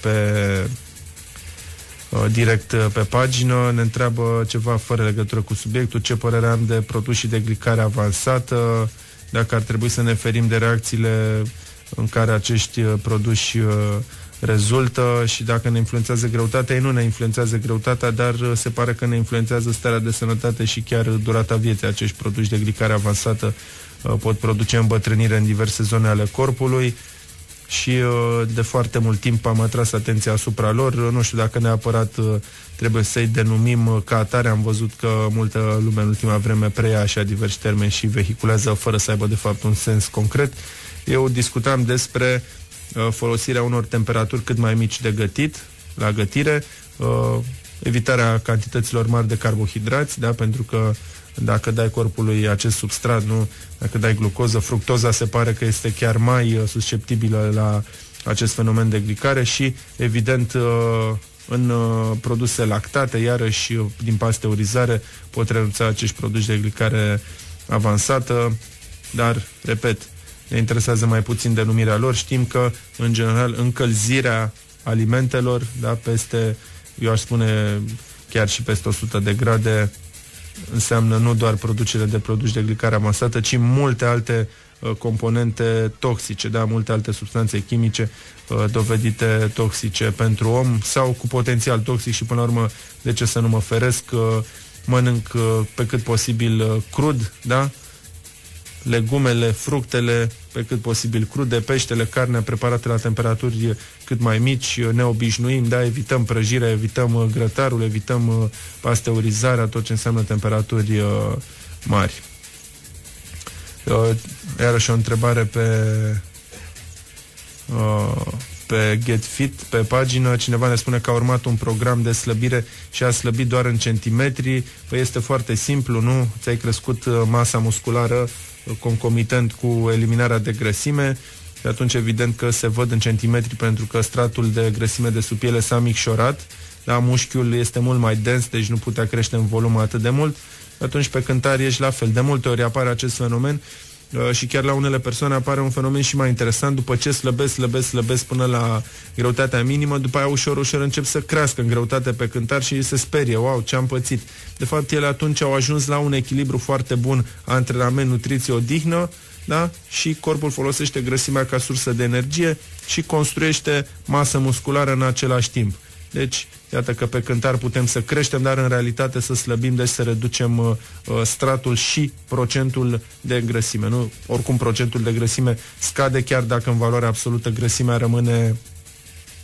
direct pe pagină. Ne întreabă ceva fără legătură cu subiectul: ce părere am de produși de glicare avansată, dacă ar trebui să ne ferim de reacțiile în care acești produși rezultă și dacă ne influențează greutatea. Ei nu ne influențează greutatea, dar se pare că ne influențează starea de sănătate și chiar durata vieții. Acești produși de glicare avansată pot produce îmbătrânire în diverse zone ale corpului și de foarte mult timp am atras atenția asupra lor. Nu știu dacă neapărat trebuie să-i denumim ca atare. Am văzut că multă lume în ultima vreme preia așa diversi termeni și vehiculează fără să aibă de fapt un sens concret. Eu discutam despre folosirea unor temperaturi cât mai mici de gătit, la gătire, evitarea cantităților mari de carbohidrați, da? Pentru că dacă dai corpului acest substrat, nu? Dacă dai glucoză, fructoza se pare că este chiar mai susceptibilă la acest fenomen de glicare și, evident, în produse lactate, iarăși din pasteurizare, pot renunța acești produși de glicare avansată, dar, repet, ne interesează mai puțin denumirea lor. Știm că, în general, încălzirea alimentelor, da, peste, eu aș spune, chiar și peste 100 de grade, înseamnă nu doar producerea de produși de glicare avansată, ci multe alte componente toxice, da, multe alte substanțe chimice dovedite toxice pentru om sau cu potențial toxic și, până la urmă, de ce să nu mă feresc, mănânc pe cât posibil crud, da? Legumele, fructele pe cât posibil crude, peștele, carnea preparate la temperaturi cât mai mici, ne obișnuim, da, evităm prăjirea, evităm grătarul, evităm pasteurizarea, tot ce înseamnă temperaturi mari. Iarăși o întrebare pe Get Fit, pe pagină. Cineva ne spune că a urmat un program de slăbire și a slăbit doar în centimetri. Păi este foarte simplu, nu? Ți-ai crescut masa musculară concomitent cu eliminarea de grăsime și atunci evident că se văd în centimetri, pentru că stratul de grăsime de sub piele s-a micșorat, da, mușchiul este mult mai dens, deci nu putea crește în volum atât de mult. Atunci pe cântar ești la fel. De multe ori apare acest fenomen și chiar la unele persoane apare un fenomen și mai interesant: după ce slăbesc până la greutatea minimă, după aia ușor încep să crească în greutate pe cântar și se sperie: wow, ce am pățit. De fapt, ele atunci au ajuns la un echilibru foarte bun, antrenament, nutriție, odihnă, da? Și corpul folosește grăsimea ca sursă de energie și construiește masă musculară în același timp. Deci, iată că pe cântar putem să creștem, dar în realitate să slăbim, deci să reducem stratul și procentul de grăsime. Nu? Oricum, procentul de grăsime scade chiar dacă în valoare absolută grăsimea rămâne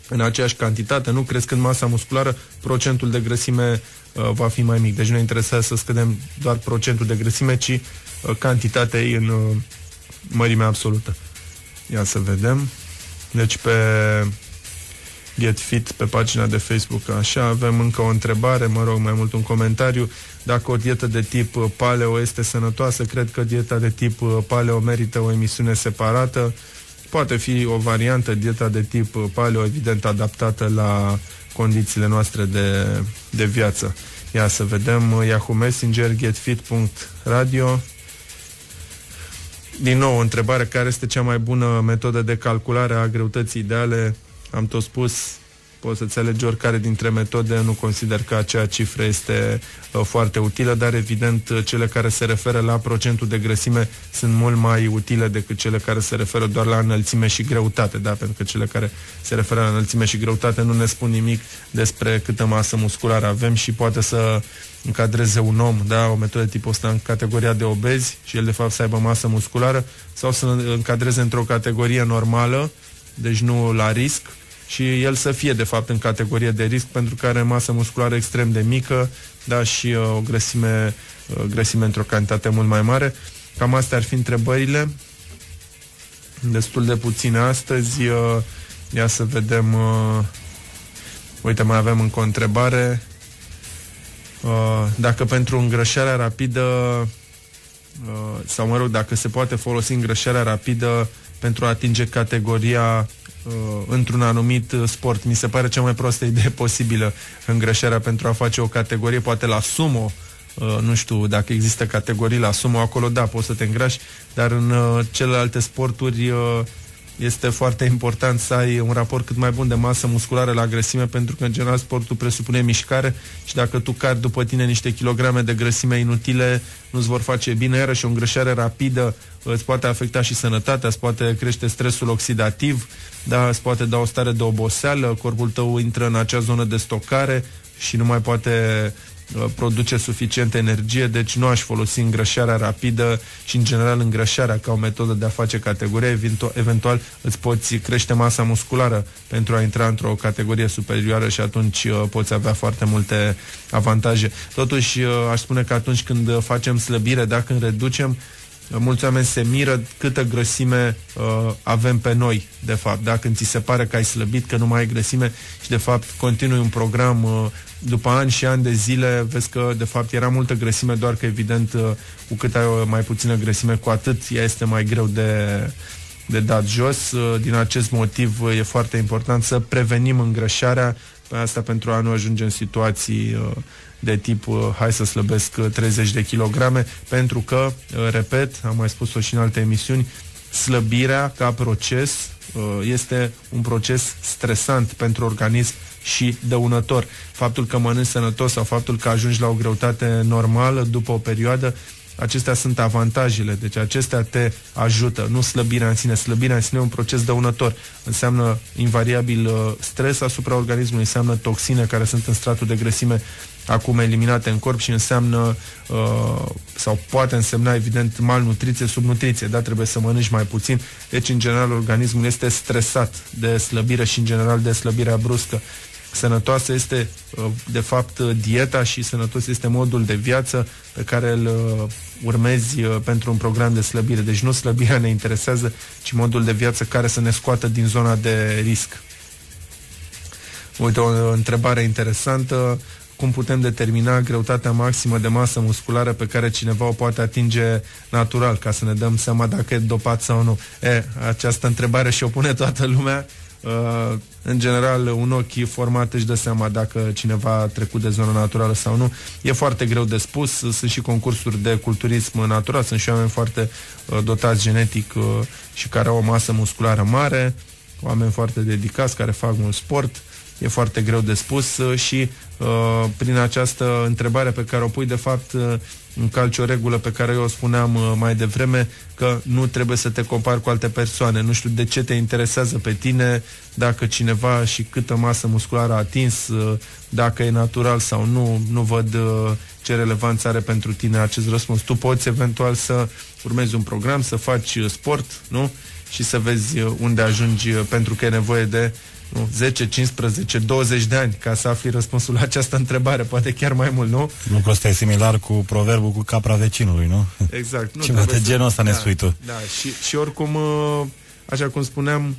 în aceeași cantitate, nu? Crescând masa musculară, procentul de grăsime va fi mai mic. Deci nu ne interesează să scădem doar procentul de grăsime, ci cantitatea ei în mărimea absolută. Ia să vedem. Deci pe Get Fit pe pagina de Facebook. Așa, avem încă o întrebare, mai mult un comentariu. Dacă o dietă de tip paleo este sănătoasă, cred că dieta de tip paleo merită o emisiune separată. Poate fi o variantă, dieta de tip paleo, evident adaptată la condițiile noastre de viață. Ia să vedem, Yahoo Messenger, getfit.radio. Din nou o întrebare, care este cea mai bună metodă de calculare a greutății ideale? Am tot spus, poți să-ți alegi oricare dintre metode, nu consider că acea cifră este foarte utilă, dar evident cele care se referă la procentul de grăsime sunt mult mai utile decât cele care se referă doar la înălțime și greutate, da? Pentru că cele care se referă la înălțime și greutate nu ne spun nimic despre câtă masă musculară avem și poate să încadreze un om, da, o metodă de tipul ăsta în categoria de obezi și el de fapt să aibă masă musculară, sau să încadreze într-o categorie normală, deci nu la risc, și el să fie de fapt în categorie de risc pentru că are masă musculară extrem de mică, da, și o grăsime într-o cantitate mult mai mare. Cam astea ar fi întrebările, destul de puține astăzi. Ia să vedem, uite, mai avem încă o întrebare. Dacă pentru îngrășarea rapidă sau mă rog, dacă se poate folosi îngrășarea rapidă pentru a atinge categoria într-un anumit sport. Mi se pare cea mai proastă idee posibilă, îngrășarea pentru a face o categorie, poate la sumo, nu știu dacă există categorii la sumo, acolo da, poți să te îngrași, dar în celelalte sporturi este foarte important să ai un raport cât mai bun de masă musculară la grăsime, pentru că în general sportul presupune mișcare și dacă tu cari după tine niște kilograme de grăsime inutile, nu-ți vor face bine. Iarăși o îngrășare rapidă îți poate afecta și sănătatea, îți poate crește stresul oxidativ, da, îți poate da o stare de oboseală, corpul tău intră în acea zonă de stocare și nu mai poate produce suficientă energie, deci nu aș folosi îngrășarea rapidă și în general îngrășarea ca o metodă de a face categorie. Eventual îți poți crește masa musculară pentru a intra într-o categorie superioară și atunci poți avea foarte multe avantaje. Totuși aș spune că atunci când facem slăbire, dacă când reducem, mulți oameni se miră câtă grăsime avem pe noi, de fapt. Dacă ți se pare că ai slăbit, că nu mai ai grăsime și de fapt continui un program după ani și ani de zile, vezi că de fapt era multă grăsime, doar că evident cu cât ai mai puțină grăsime, cu atât ea este mai greu de dat jos. Din acest motiv e foarte important să prevenim îngrășarea, pe asta pentru a nu ajunge în situații de tip hai să slăbesc 30 de kilograme, pentru că, repet, am mai spus-o și în alte emisiuni, slăbirea ca proces este un proces stresant pentru organism și dăunător. Faptul că mănânci sănătos sau faptul că ajungi la o greutate normală după o perioadă, acestea sunt avantajele, deci acestea te ajută, nu slăbirea în sine. Slăbirea în sine e un proces dăunător, înseamnă invariabil stres asupra organismului, înseamnă toxine care sunt în stratul de grăsime acum eliminate în corp și înseamnă sau poate însemna evident malnutriție, subnutriție, da, trebuie să mănânci mai puțin, deci în general organismul este stresat de slăbire și în general de slăbirea bruscă. Sănătoasă este de fapt dieta și sănătos este modul de viață pe care îl urmezi pentru un program de slăbire. Deci nu slăbirea ne interesează, ci modul de viață care să ne scoată din zona de risc. Uite, o întrebare interesantă. Cum putem determina greutatea maximă de masă musculară pe care cineva o poate atinge natural, ca să ne dăm seama dacă e dopat sau nu? Această întrebare și-o pune toată lumea. În general, un ochi format își dă seama dacă cineva a trecut de zona naturală sau nu. E foarte greu de spus. Sunt și concursuri de culturism natural, sunt și oameni foarte dotați genetic și care au o masă musculară mare, oameni foarte dedicați care fac mult sport. E foarte greu de spus și prin această întrebare pe care o pui, de fapt, încalci o regulă pe care eu o spuneam mai devreme, că nu trebuie să te compari cu alte persoane. Nu știu de ce te interesează pe tine, dacă cineva și câtă masă musculară a atins, dacă e natural sau nu. Nu văd ce relevanță are pentru tine acest răspuns. Tu poți eventual să urmezi un program, să faci sport, nu? Și să vezi unde ajungi, pentru că e nevoie de 10, 15, 20 de ani ca să afli răspunsul la această întrebare, poate chiar mai mult, nu? Lucrul ăsta e similar cu proverbul cu capra vecinului, nu? Exact. Nu, ceva de genul ăsta ne spui tu. Da, și oricum așa cum spuneam,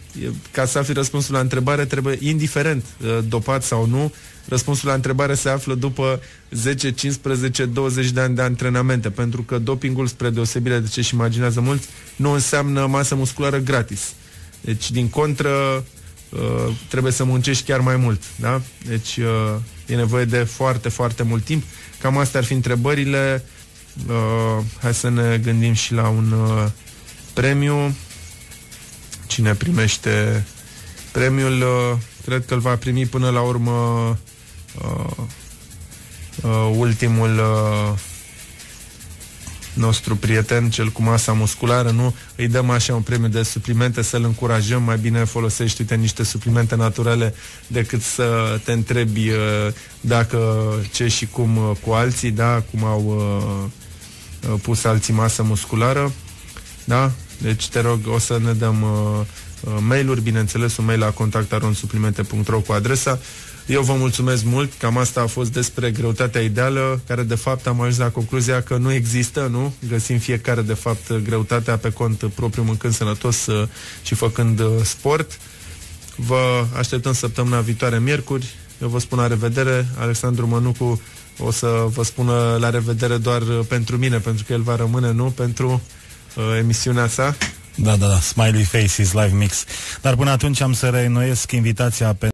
ca să afli răspunsul la întrebare, trebuie, indiferent dopat sau nu, răspunsul la întrebare se află după 10, 15, 20 de ani de antrenamente, pentru că dopingul, spre deosebire de ce-și imaginează mulți, nu înseamnă masă musculară gratis. Deci, din contră, trebuie să muncești chiar mai mult, da? Deci, e nevoie de foarte, foarte mult timp. Cam astea ar fi întrebările. Hai să ne gândim și la un premiu. Cine primește premiul, cred că îl va primi până la urmă ultimul nostru prieten, cel cu masa musculară, nu? Îi dăm așa un premiu de suplimente, să-l încurajăm, mai bine folosește-te niște suplimente naturale decât să te întrebi dacă ce și cum cu alții, da? Cum au pus alții masă musculară, da? Deci te rog, o să ne dăm mail-uri, bineînțeles, un mail la contact@suplimente.ro cu adresa. Eu vă mulțumesc mult, cam asta a fost despre greutatea ideală, care de fapt am ajuns la concluzia că nu există, nu? Găsim fiecare de fapt greutatea pe cont propriu, mâncând sănătos și făcând sport. Vă așteptăm săptămâna viitoare, miercuri. Eu vă spun la revedere. Alexandru Mănucu o să vă spună la revedere doar pentru mine, pentru că el va rămâne, nu? Pentru emisiunea sa. Da, Smiley Faces Live Mix. Dar până atunci am să reînnoiesc invitația pe